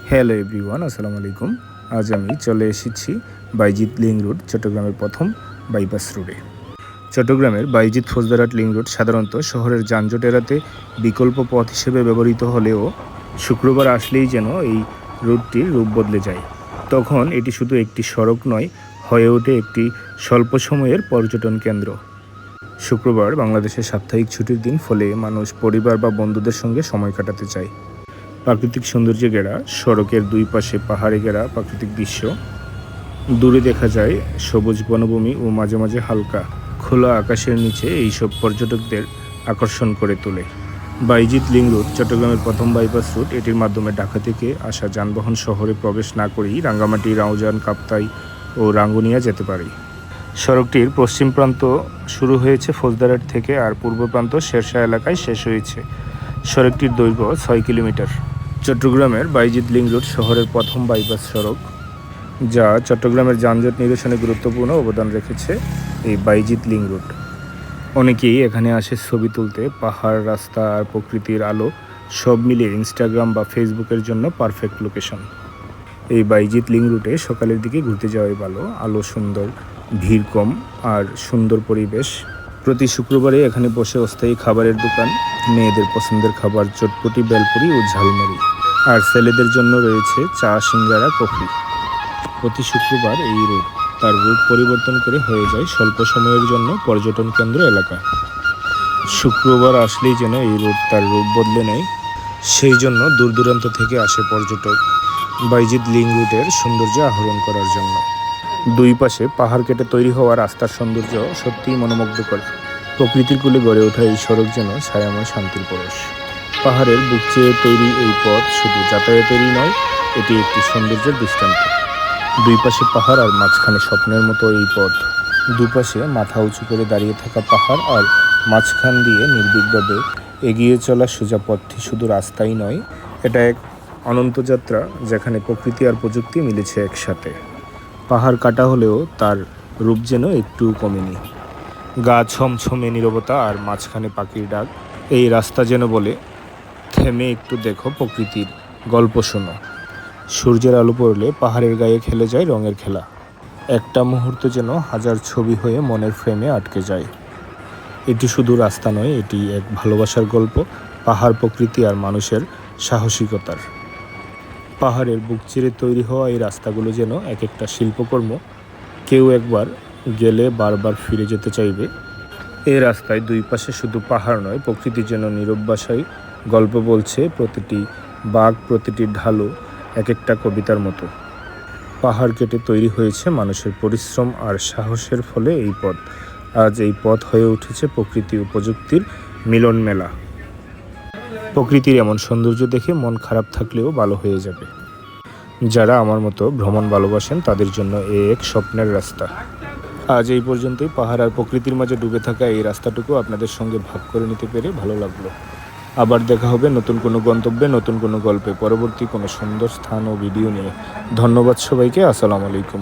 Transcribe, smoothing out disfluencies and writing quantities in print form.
Hello everyone, আসসালামু আলাইকুম। আজ আমি চলে এসেছি বাইজিৎ লিংক রোড, চট্টগ্রামের প্রথম বাইপাস রোডে। চট্টগ্রামের বাইজিৎ ফৌজদারহাট লিংক রোড সাধারণত শহরের যানজট এড়াতে বিকল্প পথ হিসেবে ব্যবহৃত হলেও শুক্রবার আসলেই যেন এই রোডটির রূপ বদলে যায়। তখন এটি শুধু একটি সড়ক নয়, হয়ে ওঠে একটি স্বল্প সময়ের পর্যটন কেন্দ্র। শুক্রবার বাংলাদেশের সাপ্তাহিক ছুটির দিন, ফলে মানুষ পরিবার বা বন্ধুদের সঙ্গে সময় কাটাতে চায়। প্রাকৃতিক সৌন্দর্যে ঘেরা সড়কের দুই পাশে পাহাড়ে ঘেরা প্রাকৃতিক দৃশ্য, দূরে দেখা যায় সবুজ বনভূমি ও মাঝে মাঝে হালকা খোলা আকাশের নিচে এইসব পর্যটকদের আকর্ষণ করে তোলে। বাইজিৎ লিংক রোড চট্টগ্রামের প্রথম বাইপাস রুট। এটির মাধ্যমে ঢাকা থেকে আসা যানবাহন শহরে প্রবেশ না করেই রাঙ্গামাটি, রাউজান, কাপ্তাই ও রাঙ্গুনিয়া যেতে পারে। সড়কটির পশ্চিম প্রান্ত শুরু হয়েছে ফৌজদারহাট থেকে আর পূর্ব প্রান্ত শেরশাহ এলাকায় শেষ হয়েছে। সড়কটির দৈর্ঘ্য 6 কিলোমিটার। চট্টগ্রামের বাইজিৎ লিংক রোড শহরের প্রথম বাইপাস সড়ক, যা চট্টগ্রামের যানজট নিরসনে গুরুত্বপূর্ণ অবদান রেখেছে। এই বাইজিৎ লিংক রোড, অনেকেই এখানে আসে ছবি তুলতে। পাহাড়, রাস্তা আর প্রকৃতির আলো সব মিলিয়ে ইনস্টাগ্রাম বা ফেসবুকের জন্য পারফেক্ট লোকেশন। এই বাইজিৎ লিংক রুটে সকালের দিকে ঘুরতে যাওয়াই ভালো। আলো সুন্দর, ভিড় কম আর সুন্দর পরিবেশ। প্রতি শুক্রবারে এখানে বসে অস্থায়ী খাবারের দোকান, মেয়েদের পছন্দের খাবার চটপটি, বেলপুরি ও ঝালমুড়ি, আর ছেলেদের জন্য রয়েছে চা, সিঙ্গারা, কফি। প্রতি শুক্রবার এই রোড তার রূপ পরিবর্তন করে হয়ে যায় স্বল্প সময়ের জন্য পর্যটন কেন্দ্র এলাকা। শুক্রবার আসলেই যেন এই রোড তার রূপ বদলে নেয়, সেই জন্য দূর দূরান্ত থেকে আসে পর্যটক বাইজিৎ লিংক রুটের সৌন্দর্য আহরণ করার জন্য। দুই পাশে পাহাড় কেটে তৈরি হওয়া রাস্তার সৌন্দর্য সত্যিই মনোমুগ্ধকর। প্রকৃতির কোলে গড়ে ওঠা এই সড়ক যেন ছায়াময় শান্তির পরশ। পাহাড়ের বুক চেয়ে তৈরি এই পথ শুধু যাতায়াতেরই নয়, এটি একটি সৌন্দর্যের দৃষ্টান্ত। দুই পাশে পাহাড় আর মাঝখানে স্বপ্নের মতো এই পথ। দুপাশে মাথা উঁচু করে দাঁড়িয়ে থাকা পাহাড় আর মাঝখান দিয়ে নির্ভীকভাবে এগিয়ে চলা সোজা পথটি শুধু রাস্তাই নয়, এটা এক অনন্ত যাত্রা, যেখানে প্রকৃতি আর প্রযুক্তি মিলেছে একসাথে। পাহাড় কাটা হলেও তার রূপ যেন একটু কমেনি। গা ছমছমে নীরবতা আর মাঝখানে পাখির ডাক। এই রাস্তা যেন বলে, থেমে একটু দেখো, প্রকৃতির গল্প শোনো। সূর্যের আলো পড়লে পাহাড়ের গায়ে খেলে যায় রঙের খেলা। একটা মুহূর্ত যেন হাজার ছবি হয়ে মনের ফ্রেমে আটকে যায়। এটি শুধু রাস্তা নয়, এটি এক ভালোবাসার গল্প, পাহাড়, প্রকৃতি আর মানুষের সাহসিকতার। পাহাড়ের বুক চিরে তৈরি হওয়া এই রাস্তাগুলো যেন এক একটা শিল্পকর্ম। কেউ একবার গেলে বারবার ফিরে যেতে চাইবে। এই রাস্তায় দুই পাশে শুধু পাহাড় নয়, প্রকৃতি যেন নীরব ভাষায় গল্প বলছে। প্রতিটি বাঁক, প্রতিটি ঢালু এক একটা কবিতার মতো। পাহাড় কেটে তৈরি হয়েছে মানুষের পরিশ্রম আর সাহসের ফলে এই পথ। আজ এই পথ হয়ে উঠেছে প্রকৃতি ও প্রযুক্তির মিলন মেলা। প্রকৃতির এমন সৌন্দর্য দেখে মন খারাপ থাকলেও ভালো হয়ে যাবে। যারা আমার মতো ভ্রমণ ভালোবাসেন, তাদের জন্য এক স্বপ্নের রাস্তা। আজ এই পর্যন্তই। পাহাড় আর প্রকৃতির মাঝে ডুবে থাকা এই রাস্তাটুকু আপনাদের সঙ্গে ভাগ করে নিতে পেরে ভালো লাগলো। আবার দেখা হবে নতুন কোনো গন্তব্যে, নতুন কোনো গল্পে, পরবর্তী কোনো সুন্দর স্থান ও ভিডিও নিয়ে। ধন্যবাদ সবাইকে। আসসালামু আলাইকুম।